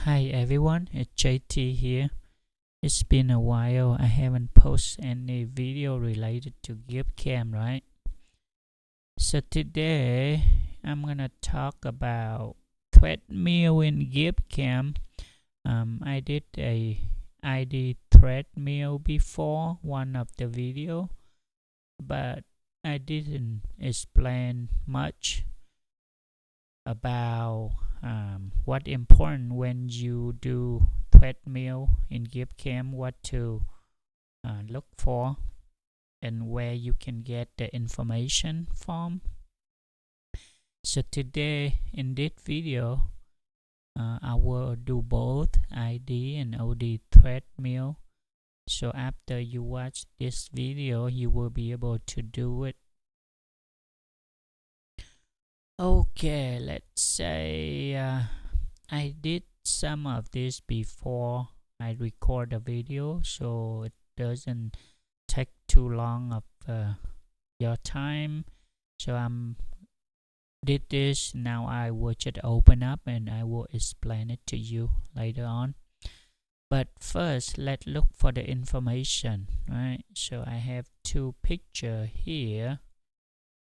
Hi everyone, it's JT here. It's been a while. I haven't posted any video related to GIBBSCAM, right? So today I'm gonna talk about threadmill in GIBBSCAM. I did a ID threadmill before one of the video, but I didn't explain much about what important when you do threadmill in GIBBSCAM, what to look for and where you can get the information from. So today in this video I will do both ID and OD threadmill. So after you watch this video you will be able to do it. Okay, let's say I did some of this before I record the video, so it doesn't take too long of your time. So did this. Now I will just open up and I will explain it to you later on. But first let's look for the information, right? So I have two pictures here.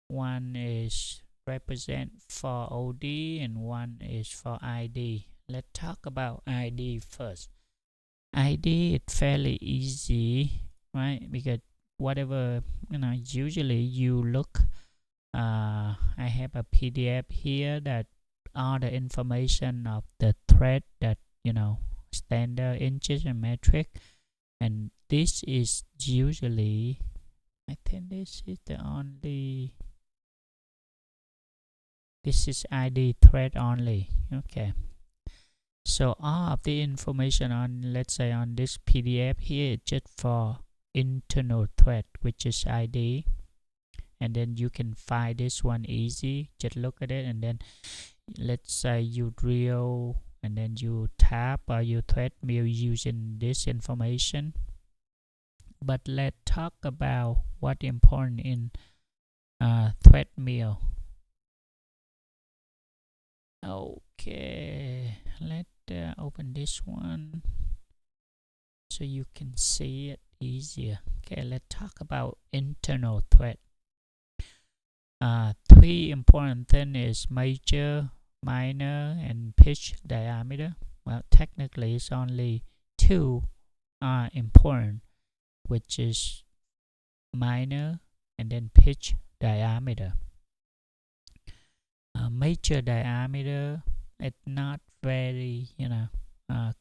One is represent for OD and one is for ID. Let's talk about ID first. ID is fairly easy, right? Because whatever, usually you look, I have a PDF here that all the information of the thread that, standard, inches and metric. And this is usually, I think this is the only, this is ID thread only. Okay, so all of the information on, let's say on this PDF here is just for internal thread, which is ID. And then you can find this one easy. Just look at it, and then let's say you drill and then you tap or you threadmill using this information. But let's talk about what important in threadmill. Okay, let's open this one so you can see it easier. Okay, let's talk about internal thread. Three important things is major, minor, and pitch diameter. Well, technically it's only two are important, which is minor and then pitch diameter. Major diameter, it's not very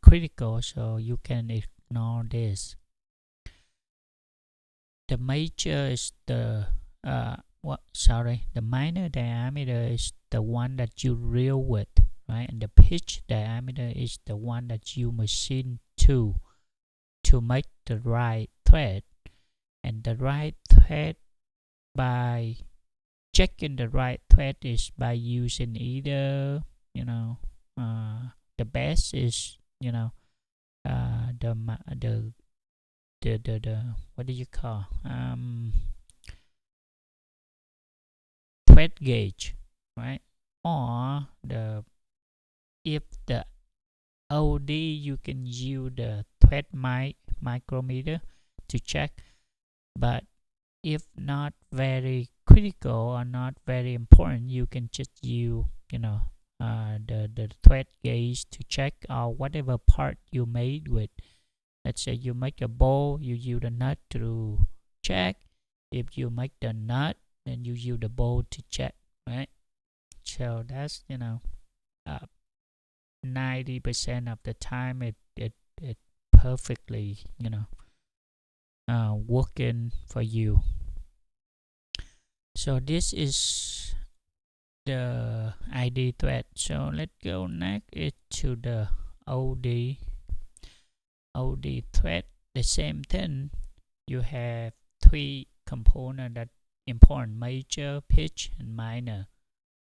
critical, so you can ignore this. The major is the the minor diameter is the one that you drill with, right? And the pitch diameter is the one that you machine to make the right thread. And the right thread, by checking the right thread, is by using either the best is the what do you call thread gauge, right? Or if the OD, you can use the thread micrometer to check. But if not very critical or not very important, you can just use the thread gauge to check or whatever part you made with. Let's say you make a bowl, you use the nut to check. If you make the nut, then you use the bowl to check, right? So that's 90% of the time it perfectly working for you. So this is the ID thread. So let's go next to the OD thread. The same thing. You have three components that important: major, pitch, and minor,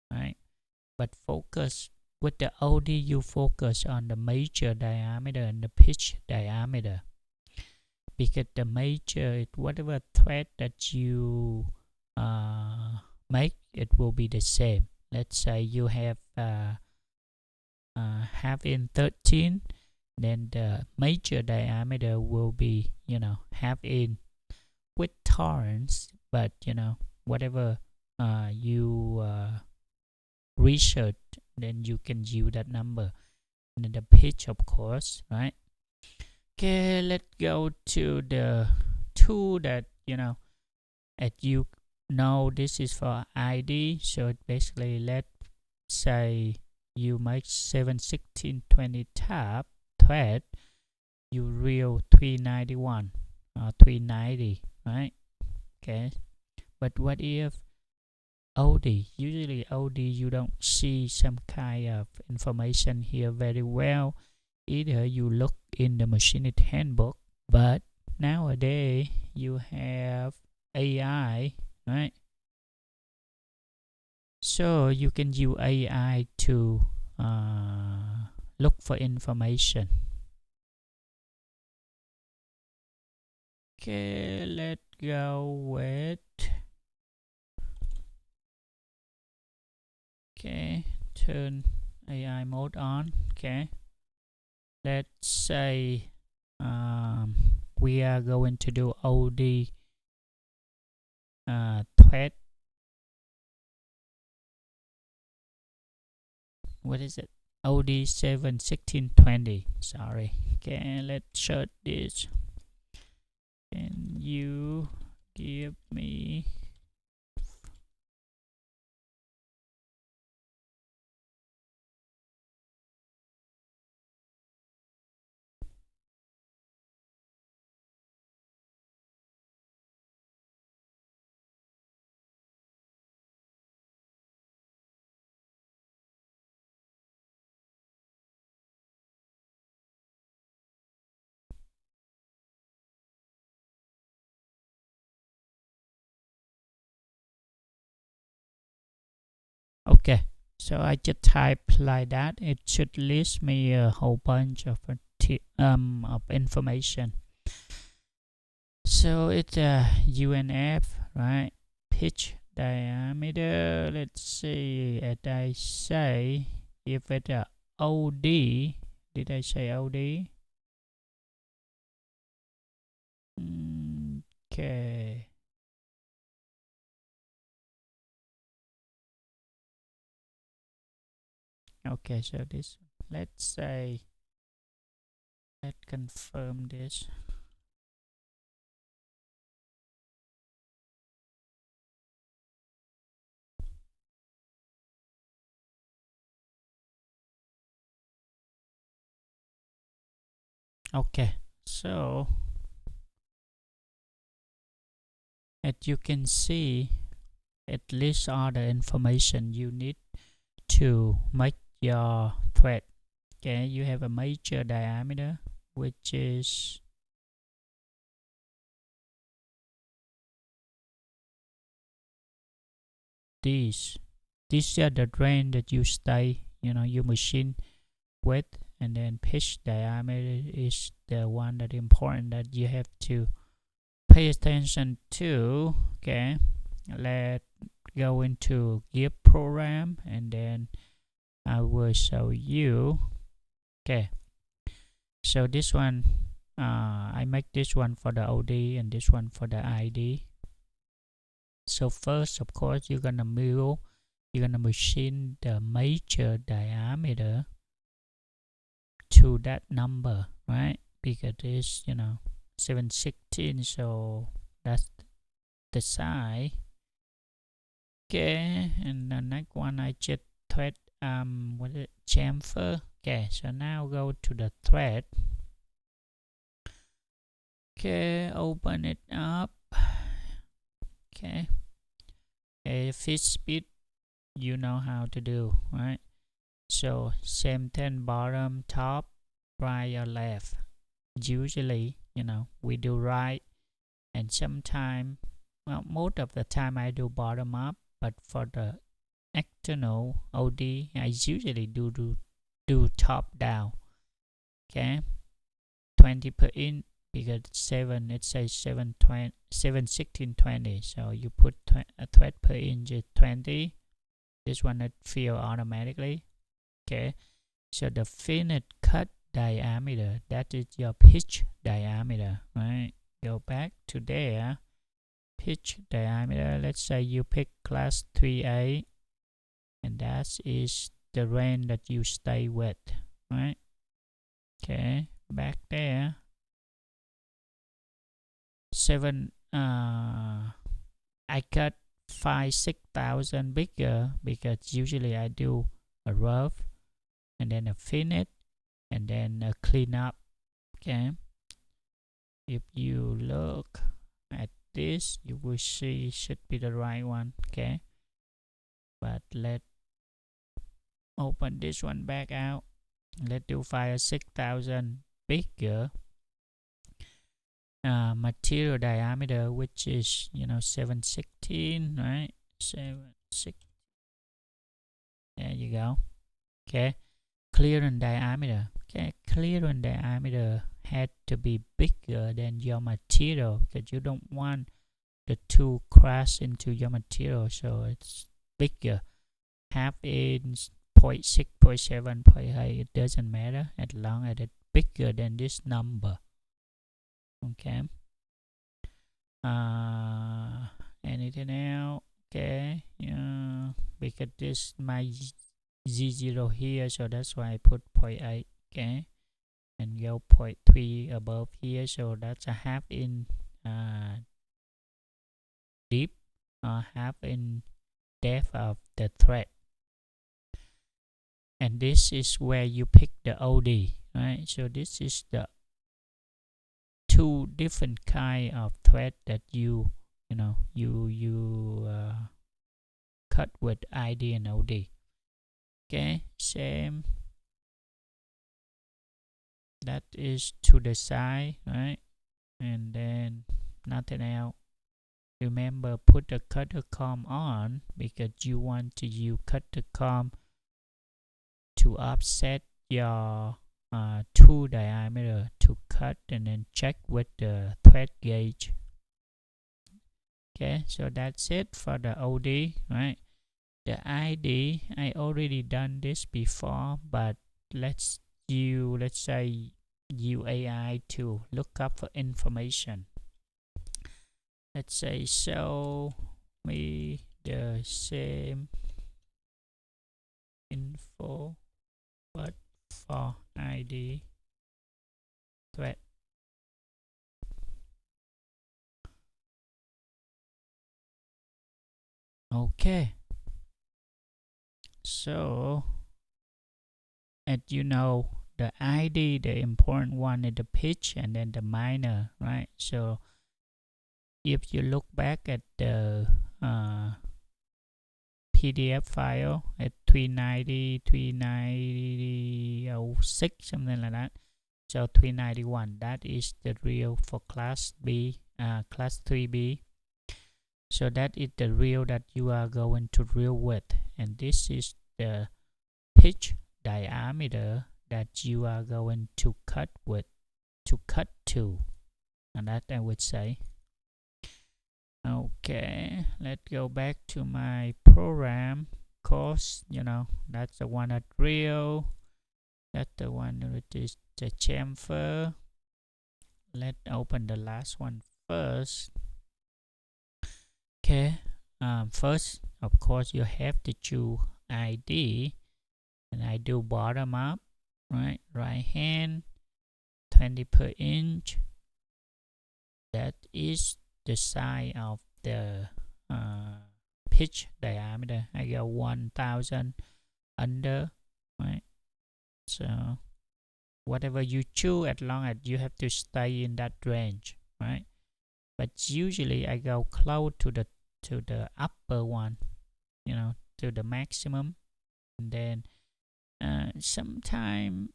right? But focus with the OD, you focus on the major diameter and the pitch diameter, because the major is whatever thread that you make, it will be the same. Let's say you have half in 13, then the major diameter will be, half in with tolerance, but whatever you research, then you can use that number. And then the pitch, of course, right? Okay, let's go to the tool that as you know, this is for ID. So basically, let's say you make 7/16/20 tab thread, you reel 391 or 390, right? Okay, but what if OD? Usually OD, you don't see some kind of information here very well. Either you look in the machinist handbook, but nowadays you have AI, right? So you can use AI to look for information. Okay, let's go with, okay, turn AI mode on. Okay, let's say we are going to do OD thread. What is it? OD 7/16/20. Sorry. Okay, let's search this. Can you give me okay, so I just type like that. It should list me a whole bunch of information. So it's a UNF, right? Pitch diameter. Let's see. As I say, if it's a OD, did I say OD? Okay. Okay, so this, let's say, let's confirm this. Okay, so as you can see, at least all the information you need to make your thread. Okay, you have a major diameter, which is these. These are the range that you stay, you machine with, and then pitch diameter is the one that important that you have to pay attention to. Okay, let's go into Gibbs program, and then I will show you. Okay, so this one, I make this one for the OD and this one for the ID. So first, of course, you're gonna machine the major diameter to that number, right? Because it's 7/16, so that's the size. Okay, and the next one I just thread what is it, chamfer. Okay, so now go to the thread. Okay, open it up. Okay, fit speed, you know how to do, right? So same thing, bottom, top, right or left. Usually, we do right, and sometimes, well, most of the time I do bottom up, but for the external OD, I usually do top down. Okay, 20 per inch, because it says 7/16/20, so you put a thread per inch is 20. This one it fill automatically. Okay, So the finished cut diameter, that is your pitch diameter, right? Go back to there, pitch diameter. Let's say you pick class 3A, and that is the range that you stay with, right? Okay, back there. 7 I cut 5,000-6,000 bigger because usually I do a rough and then a finish and then a clean up. Okay, if you look at this, you will see should be the right one. Okay, but let's open this one back out. Let's do 5,000-6,000 bigger material diameter, which is 716, right? 716. There you go. Okay, clearance diameter. Okay, clearance diameter had to be bigger than your material because you don't want the two crash into your material, so it's bigger. Half inch, 0.6, 0.7, 0.8, it doesn't matter as long as it's bigger than this number. Okay. Anything else? Okay. Yeah, because this my Z0 here, so that's why I put 0.8. Okay, and go 0.3 above here, so that's a half in deep, half in depth of the thread. And this is where you pick the OD, right? So this is the two different kind of thread that you cut with ID and OD. Okay, same. That is to the side, right? And then nothing else. Remember, put the cutter comb on because you want to use cutter comb to offset your tool diameter to cut, and then check with the thread gauge. Okay, so that's it for the OD, right? The ID, I already done this before, but let's say AI to look up for information. Let's say show me the same info but for ID thread. Okay, so as you know, the ID, the important one is the pitch and then the minor, right? So if you look back at the PDF file at 390, 390.06, something like that. So 391, that is the real for class B, class 3B. So that is the real that you are going to drill with, and this is the pitch diameter that you are going to cut with, and that I would say. Okay, let's go back to my program. Course, that's the one at drill. That's the one that is the chamfer. Let's open the last one first. Okay, first, of course, you have to choose ID, and I do bottom up, right hand, 20 per inch. That is the size of the pitch diameter. I go 1,000 under, right? So whatever you choose, as long as you have to stay in that range, right? But usually I go close to the upper one, to the maximum, and then sometime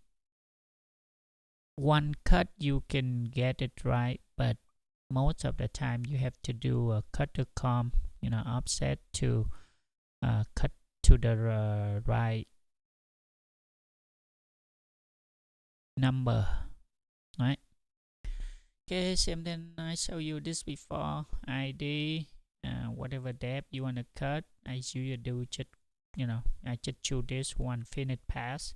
one cut you can get it right, but most of the time you have to do a cutter comb, offset to cut to the right number, right? Okay, same thing I show you this before. ID, whatever depth you want to cut, I usually do just I just choose this one, finish pass,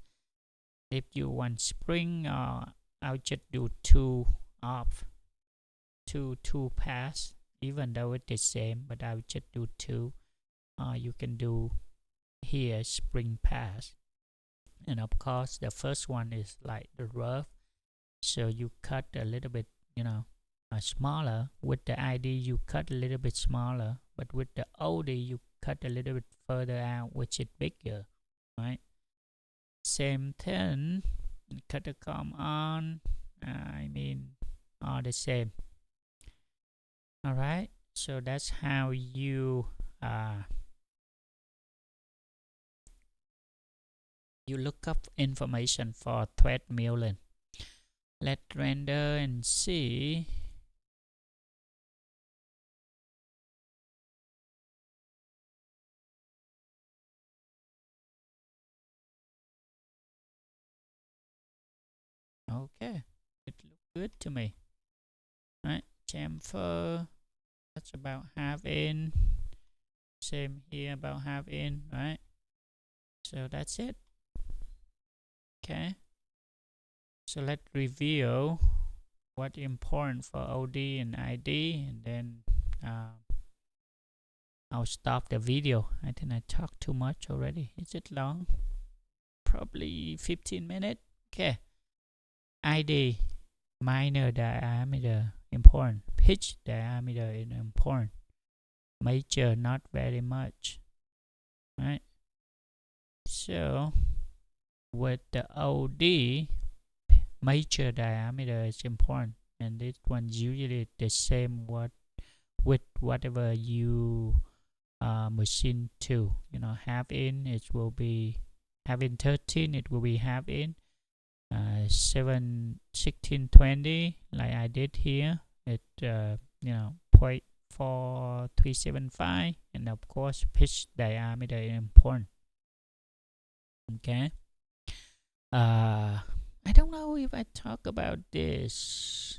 If you want spring, I'll just do two off, two pass, even though it's the same, but I'll just do two. You can do here spring pass, and of course the first one is like the rough, so you cut a little bit, smaller. With the ID you cut a little bit smaller, but with the OD you cut a little bit further out, which is bigger, right? Same thing, cut the comb on, all the same. All right, so that's how you look up information for thread milling. Let's render and see. Okay, it looks good to me. Right, chamfer, that's about half in. Same here, about half in, right? So that's it. Okay, so let's review what's important for OD and ID, and then I'll stop the video. I think I talked too much already. Is it long? Probably 15 minutes. Okay. ID, minor diameter, important. Pitch diameter is important. Major, not very much. Right? So, with the OD, major diameter is important. And this one's usually the same with whatever you machine to. Half in, it will be half in 13, it will be half in. 7, 16, 20, like I did here, it 0.4375, and of course pitch diameter is important. Okay. I don't know if I talk about this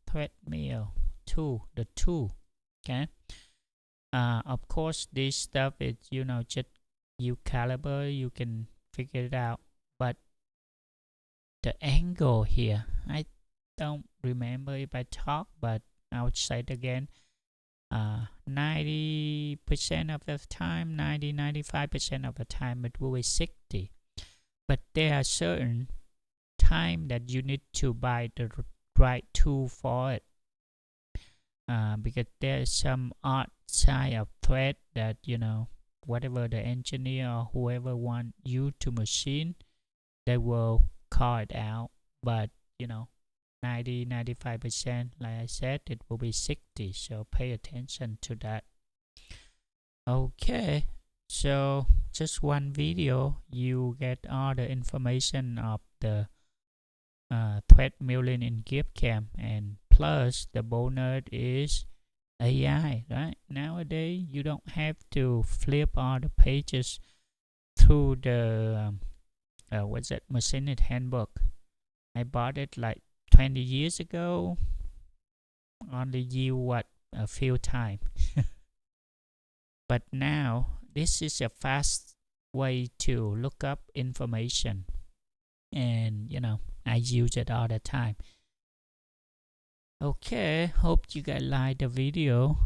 threadmill tool, the tool. Okay. Of course this stuff is just you caliber, you can figure it out, but the angle here, I don't remember if I talk, but I'll say it again. 90% of the time, 95% of the time it will be 60, but there are certain time that you need to buy the right tool for it, because there's some odd side of thread that whatever the engineer or whoever want you to machine, they will call it out, but 90-95%, like I said, it will be 60, so pay attention to that. Okay, so just one video you get all the information of the thread milling in GIBBSCAM, and plus the bonus is AI, right? Nowadays you don't have to flip all the pages through the what's that, machinist handbook. I bought it like 20 years ago, only use a few times. But now this is a fast way to look up information, and I use it all the time. Okay, hope you guys like the video.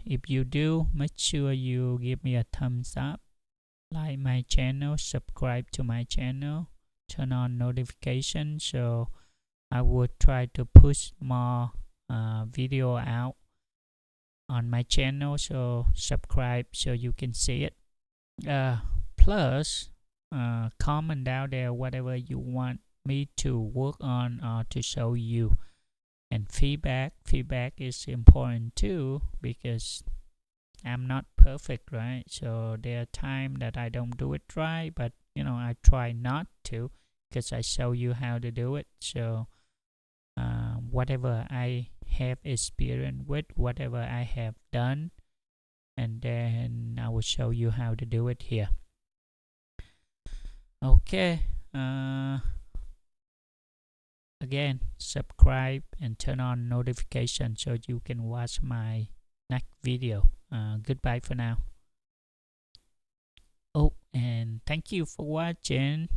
If you do, make sure you give me a thumbs up, like my channel, subscribe to my channel, turn on notifications, so I would try to push more video out on my channel. So subscribe so you can see it. Plus comment down there whatever you want me to work on or to show you, and feedback is important too, because I'm not perfect, right? So there are times that I don't do it right, but I try not to, because I show you how to do it. So whatever I have experience with, whatever I have done, and then I will show you how to do it here. Okay, again, subscribe and turn on notifications so you can watch my next video. Goodbye for now. Oh, and thank you for watching.